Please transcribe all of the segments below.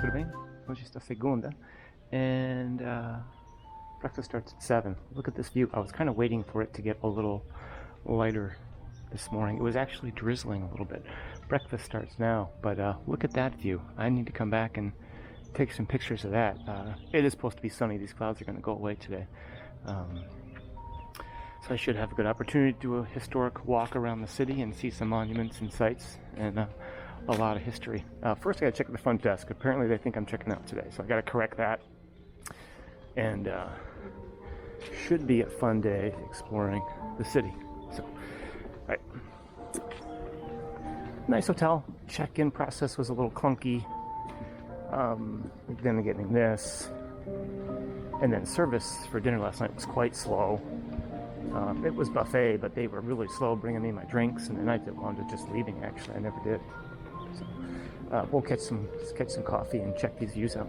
tudo bem? Hoje está segunda, and breakfast starts at 7. Look at this view. I was kind of waiting for it to get a little lighter this morning. It was actually drizzling a little bit. Breakfast starts now, but look at that view. I need to come back and take some pictures of that. It is supposed to be sunny. These clouds are going to go away today. So I should have a good opportunity to do a historic walk around the city and see some monuments and sites and a lot of history. First I gotta check the front desk. Apparently they think I'm checking out today, so I gotta correct that. And should be a fun day exploring the city. So, alright. Nice hotel. Check-in process was a little clunky. Then getting this. And then service for dinner last night was quite slow. It was buffet, but they were really slow bringing me my drinks, and then I wanted to just leaving. Actually, I never did. So, we'll catch some coffee and check these views out.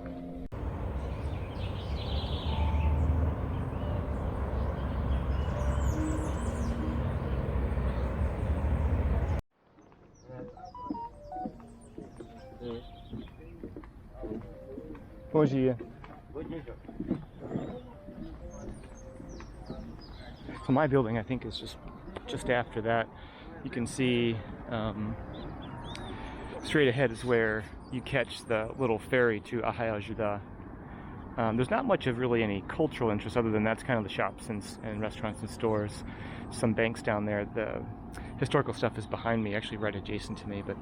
Bom dia. So my building, I think, is just after that. You can see straight ahead is where you catch the little ferry to Abaixo. There's not much of really any cultural interest other than that's kind of the shops and restaurants and stores. Some banks down there. The historical stuff is behind me, actually right adjacent to me, but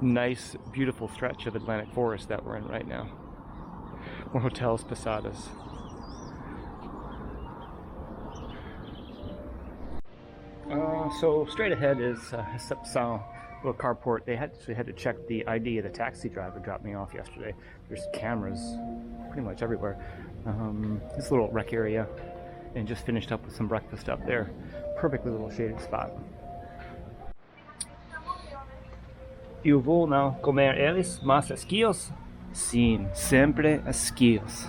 nice, beautiful stretch of Atlantic forest that we're in right now. More hotels, posadas. So straight ahead is Recepção, little carport. They actually had to check the ID of the taxi driver who dropped me off yesterday. There's cameras pretty much everywhere. This little rec area, and just finished up with some breakfast up there. Perfectly little shaded spot. Eu vou não comer eles, mas esquios? Sim, sempre esquios.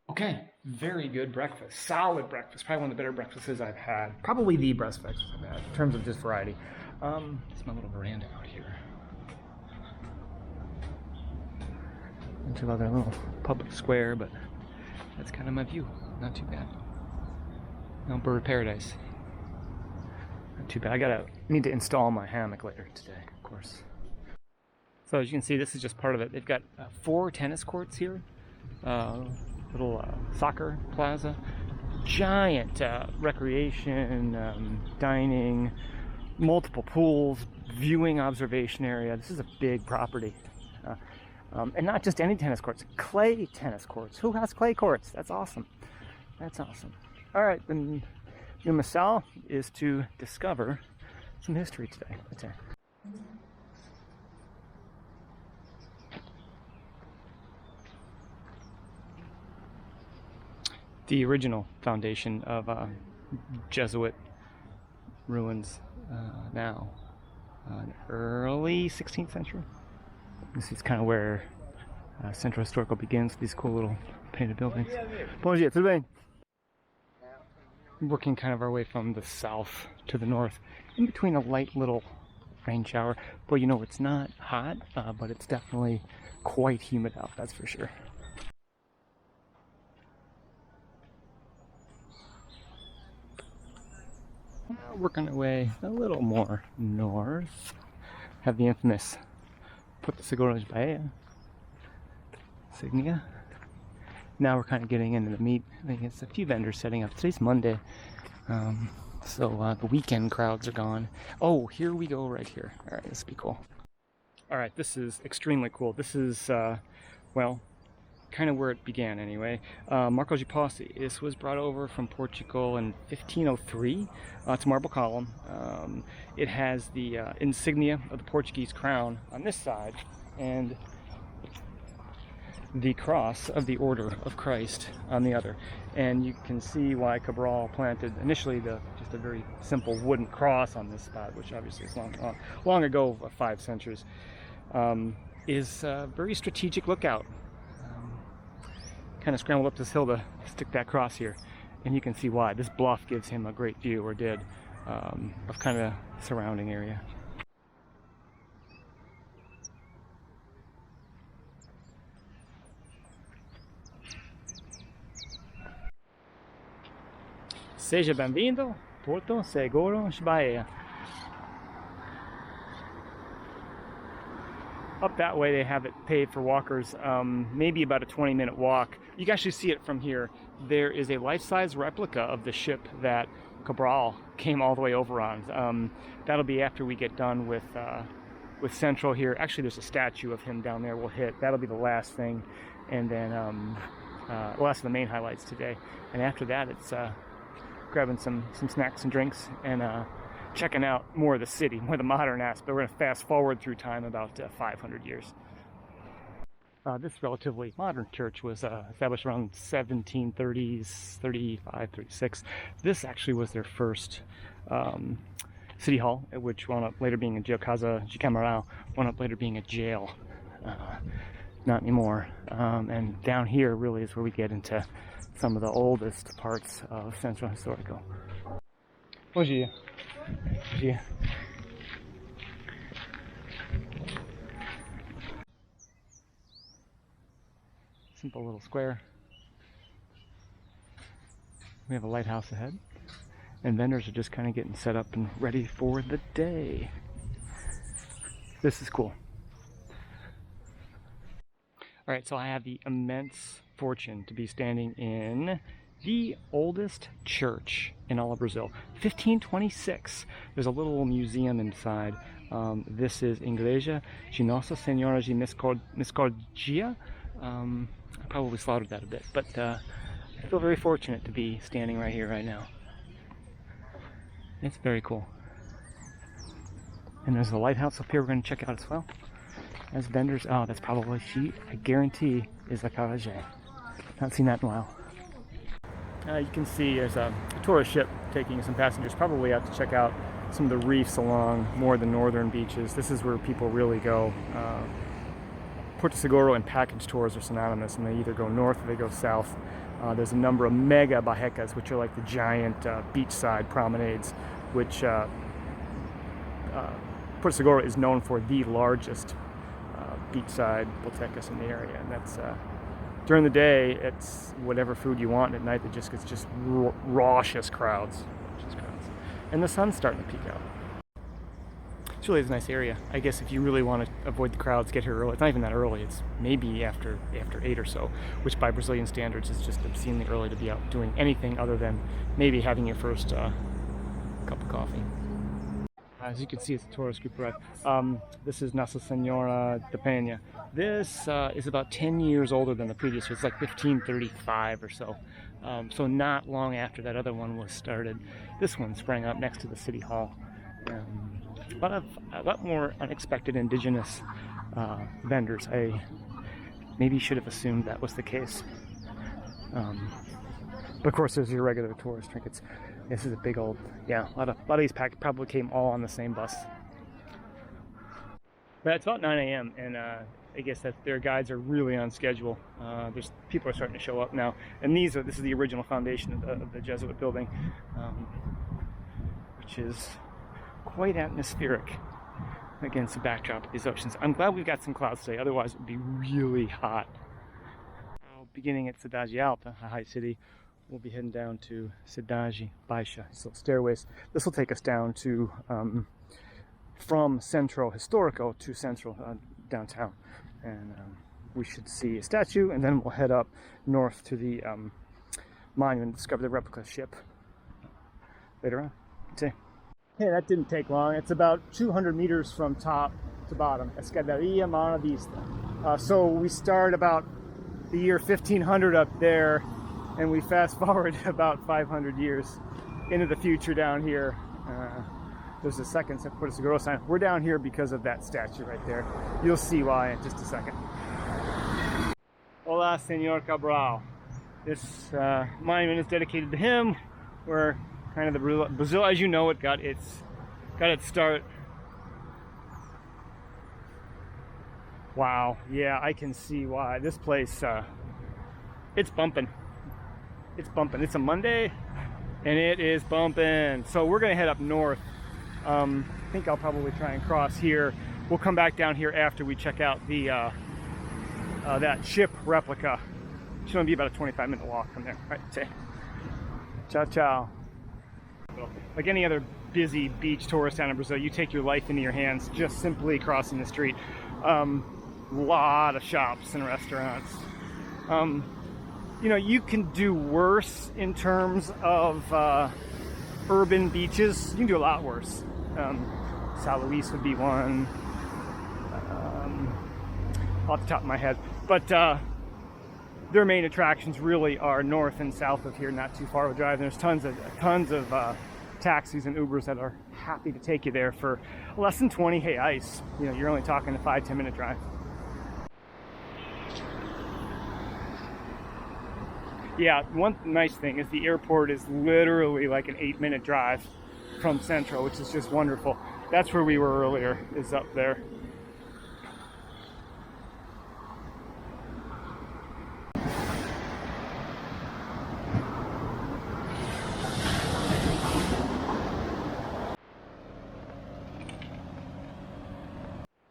Okay. Very good breakfast. Solid breakfast. Probably one of the better breakfasts I've had. Probably the best breakfast I've had in terms of just variety. It's my little veranda out here. Into another little public square, but that's kind of my view. Not too bad. No, bird of paradise. Not too bad. Need to install my hammock later today, of course. So as you can see, this is just part of it. They've got 4 tennis courts here. Little soccer plaza, giant recreation, dining, multiple pools, viewing observation area. This is a big property. And not just any tennis courts, clay tennis courts. Who has clay courts? That's awesome. That's awesome. All right, then your missão is to discover some history today. Okay. The original foundation of Jesuit ruins now, early 16th century. This is kind of where Centro Histórico begins, these cool little painted buildings. Bom dia, tudo bem? Working kind of our way from the south to the north, in between a light little rain shower. Boy, you know, it's not hot, but it's definitely quite humid out, that's for sure. Working our way a little more north. Have the infamous Porto Seguro Bahia insignia. Now we're kind of getting into the meat. I think it's a few vendors setting up. Today's Monday, so the weekend crowds are gone. Oh, here we go right here. All right, this will be cool. All right, this is extremely cool. This is, well, kind of where it began anyway. Marco de Posse. This was brought over from Portugal in 1503. It's a marble column. It has the insignia of the Portuguese crown on this side and the cross of the Order of Christ on the other. And you can see why Cabral planted initially just a very simple wooden cross on this spot, which obviously is long ago, 5 centuries. Is a very strategic lookout. Kind of scrambled up this hill to stick that cross here, and you can see why. This bluff gives him a great view, or did, of kind of surrounding area. Seja bem-vindo, Porto Seguro, Bahia. Up that way they have it paved for walkers, maybe about a 20-minute walk. You can actually see it from here. There is a life-size replica of the ship that Cabral came all the way over on. That'll be after we get done with Central here. Actually, there's a statue of him down there we'll hit. That'll be the last thing, and then last of the main highlights today. And after that, it's grabbing some snacks and drinks and checking out more of the city, more of the modern aspect. We're going to fast forward through time about 500 years. This relatively modern church was established around 1730s, 35, 36. This actually was their first city hall, which wound up later being a jail. Casa de Camarão wound up later being a jail. Not anymore. And down here really is where we get into some of the oldest parts of Centro Histórico. Bom dia. Bom dia. Simple little square. We have a lighthouse ahead, and vendors are just kind of getting set up and ready for the day. This is cool. All right, so I have the immense fortune to be standing in the oldest church in all of Brazil, 1526. There's a little museum inside. This is Igreja de Nossa Senhora de Misericordia. I probably slaughtered that a bit, but I feel very fortunate to be standing right here, right now. It's very cool. And there's a lighthouse up here we're going to check out as well. As vendors, oh, that's probably she, I guarantee, is a Carajé. Not seen that in a while. You can see there's a tourist ship taking some passengers, probably out to check out some of the reefs along more of the northern beaches. This is where people really go. Porto Seguro and package tours are synonymous, and they either go north or they go south. There's a number of mega barracas, which are like the giant beachside promenades, which Porto Seguro is known for the largest beachside botecas in the area, and that's during the day it's whatever food you want, and at night it just gets raucous crowds, and the sun's starting to peek out. It's really a nice area. I guess if you really want to avoid the crowds, get here early. It's not even that early. It's maybe after 8 or so, which by Brazilian standards is just obscenely early to be out doing anything other than maybe having your first cup of coffee. As you can see, it's a tourist group arrived. This is Nossa Senhora de Penha. This is about 10 years older than the previous. It's like 1535 or so. So not long after that other one was started. This one sprang up next to the city hall. A lot more unexpected indigenous vendors. I maybe should have assumed that was the case. But of course, there's your regular tourist trinkets. This is a big old, yeah, a lot of these packs probably came all on the same bus. But it's about 9 a.m. and I guess that their guides are really on schedule. There's people are starting to show up now, and this is the original foundation of the Jesuit building, which is quite atmospheric against the backdrop of these oceans. I'm glad we've got some clouds today, otherwise it would be really hot. Beginning at Cidade Alta, a high city, we'll be heading down to Cidade Baixa, so stairways. This will take us down to, from Centro Histórico to Central downtown. And we should see a statue, and then we'll head up north to the monument, discover the replica ship later on. Okay, that didn't take long. It's about 200 meters from top to bottom. Escadaria Mara Vista. So we start about the year 1500 up there, and we fast forward about 500 years into the future down here. There's a second Porto Seguro sign. We're down here because of that statue right there. You'll see why in just a second. Hola, Senor Cabral. This monument is dedicated to him. We're kind of the Brazil, as you know, it got its start. Wow, yeah, I can see why. This place, it's bumping. It's bumping. It's a Monday, and it is bumping. So we're gonna head up north. I think I'll probably try and cross here. We'll come back down here after we check out the that ship replica. It's gonna be about a 25-minute walk from there. All right, say ciao, ciao. capital. Like any other busy beach tourist town in Brazil, you take your life into your hands just simply crossing the street. Lot of shops and restaurants. You know, you can do worse in terms of urban beaches. You can do a lot worse. São Luís would be one, off the top of my head. But their main attractions really are north and south of here, not too far of a drive. There's tons of taxis and Ubers that are happy to take you there for less than 20 reais. You know, you're only talking a 5-10 minute drive. Yeah, one nice thing is the airport is literally like an 8-minute drive from Central, which is just wonderful. That's where we were earlier, is up there.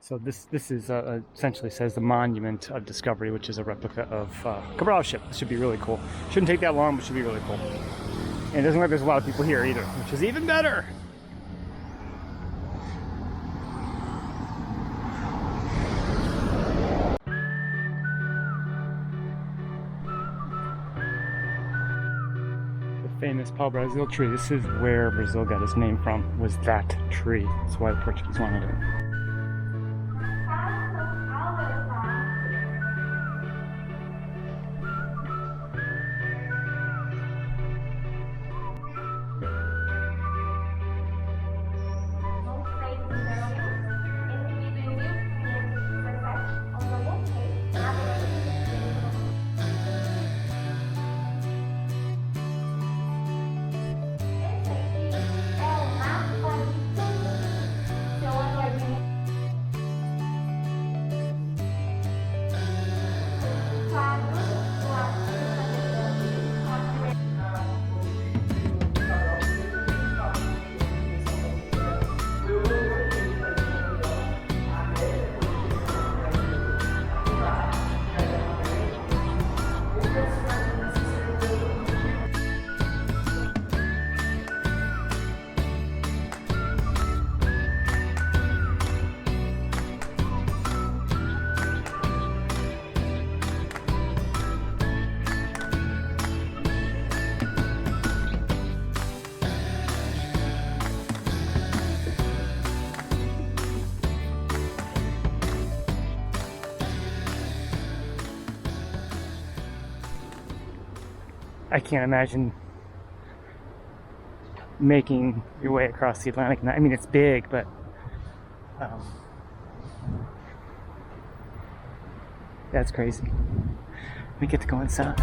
So this is essentially says the Monument of Discovery, which is a replica of Cabral's ship. This should be really cool. Shouldn't take that long, but should be really cool. And it doesn't look like there's a lot of people here either, which is even better. The famous pau-brasil tree. This is where Brazil got its name from, was that tree. That's why the Portuguese wanted it. I can't imagine making your way across the Atlantic. I mean, it's big, but that's crazy. We get to go inside.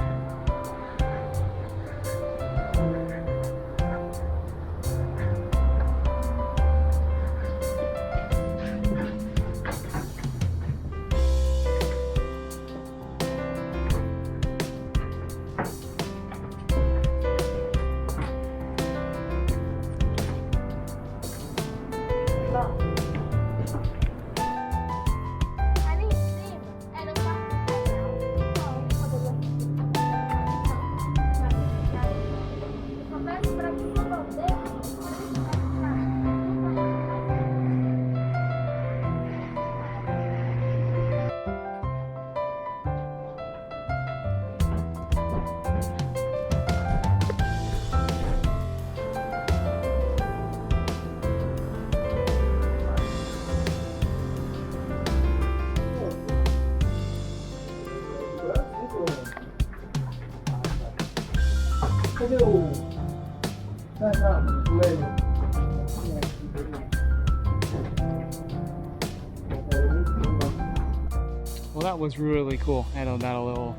Well, that was really cool. I had about a little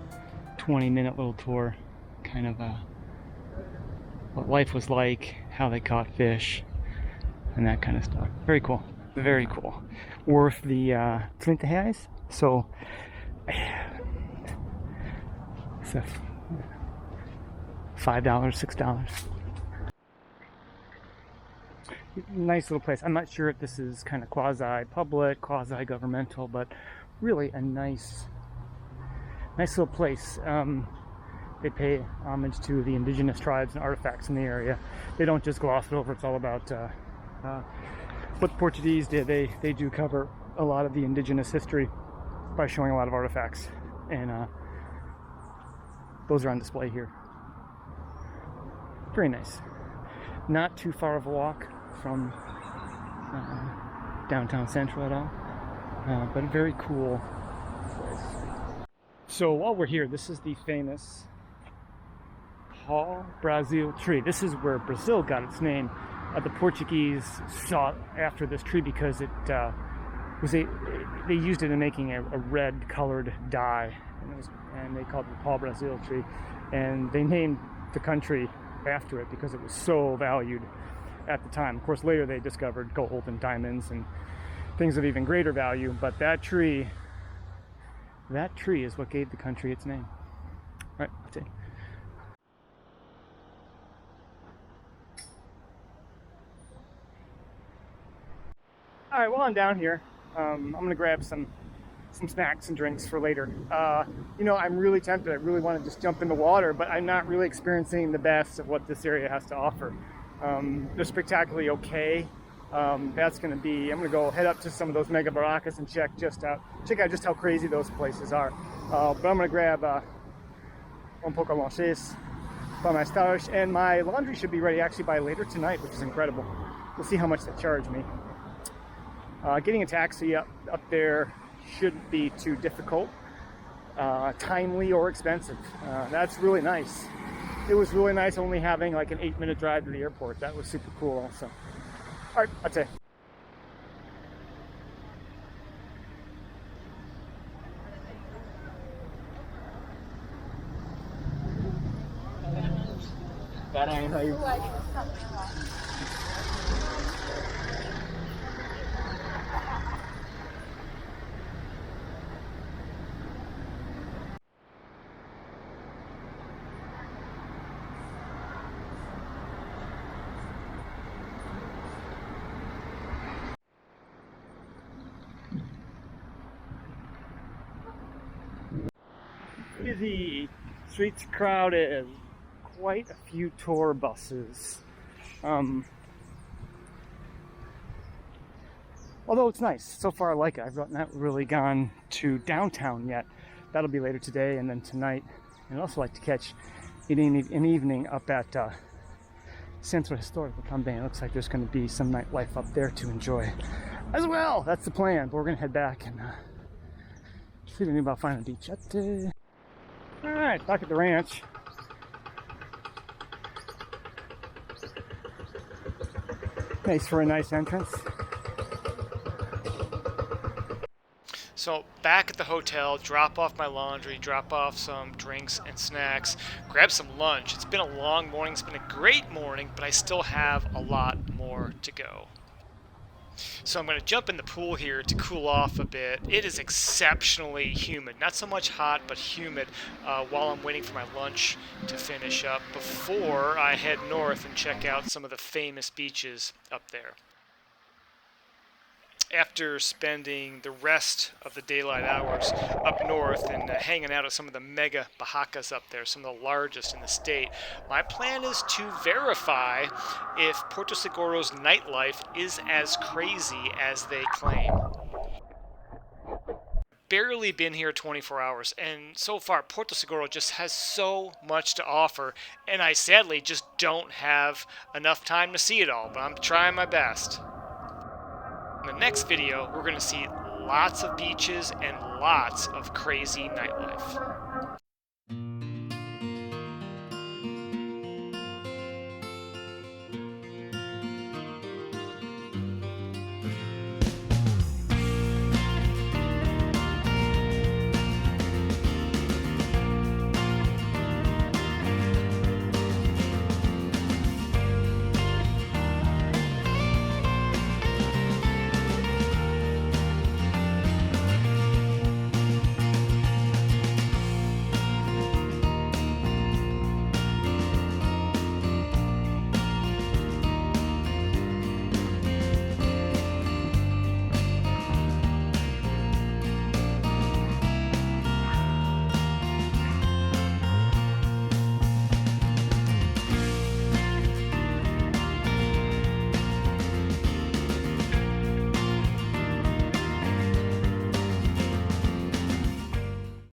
20-minute little tour, kind of what life was like, how they caught fish, and that kind of stuff. Very cool. Very cool. Worth the 30 reais. So $5, $6. Nice little place. I'm not sure if this is kind of quasi-public, quasi-governmental, but really a nice little place. they pay homage to the indigenous tribes and artifacts in the area. They don't just gloss it over. It's all about what the Portuguese did. They do cover a lot of the indigenous history by showing a lot of artifacts, and those are on display here. Very nice. Not too far of a walk from downtown Central at all, but a very cool place. So while we're here, this is the famous pau-brasil tree. This is where Brazil got its name. The Portuguese sought after this tree because it they used it in making a red colored dye, and they called it the pau-brasil tree, and they named the country after it because it was so valued at the time. Of course, later they discovered gold and diamonds and things of even greater value, but that tree is what gave the country its name. All right, that's it. All right, while I'm down here, I'm gonna grab some snacks and drinks for later. You know, I'm really tempted. I really want to just jump in the water, but I'm not really experiencing the best of what this area has to offer. They're spectacularly okay. That's going to be, I'm going to go head up to some of those mega barracas and check out just how crazy those places are. But I'm going to grab pouco lanches para mais tarde, and my laundry should be ready actually by later tonight, which is incredible. We'll see how much they charge me. Getting a taxi up there shouldn't be too difficult, timely or expensive. That's really nice. It was really nice only having like an 8-minute drive to the airport. That was super cool also. All right, that's it. Busy, streets crowded, quite a few tour buses. Although it's nice, so far I like it. I've not really gone to downtown yet. That'll be later today and then tonight. And I'd also like to catch an evening up at Centro Histórico Do Descobrimento. It looks like there's going to be some nightlife up there to enjoy as well. That's the plan. But we're going to head back and see about finding a beach. All right, back at the ranch. Nice for a nice entrance. So back at the hotel, drop off my laundry, drop off some drinks and snacks, grab some lunch. It's been a long morning, it's been a great morning, but I still have a lot more to go. So I'm going to jump in the pool here to cool off a bit. It is exceptionally humid. Not so much hot, but humid while I'm waiting for my lunch to finish up before I head north and check out some of the famous beaches up there. After spending the rest of the daylight hours up north and hanging out at some of the mega barracas up there, some of the largest in the state, my plan is to verify if Porto Seguro's nightlife is as crazy as they claim. Barely been here 24 hours, and so far Porto Seguro just has so much to offer, and I sadly just don't have enough time to see it all, but I'm trying my best. In the next video, we're going to see lots of beaches and lots of crazy nightlife.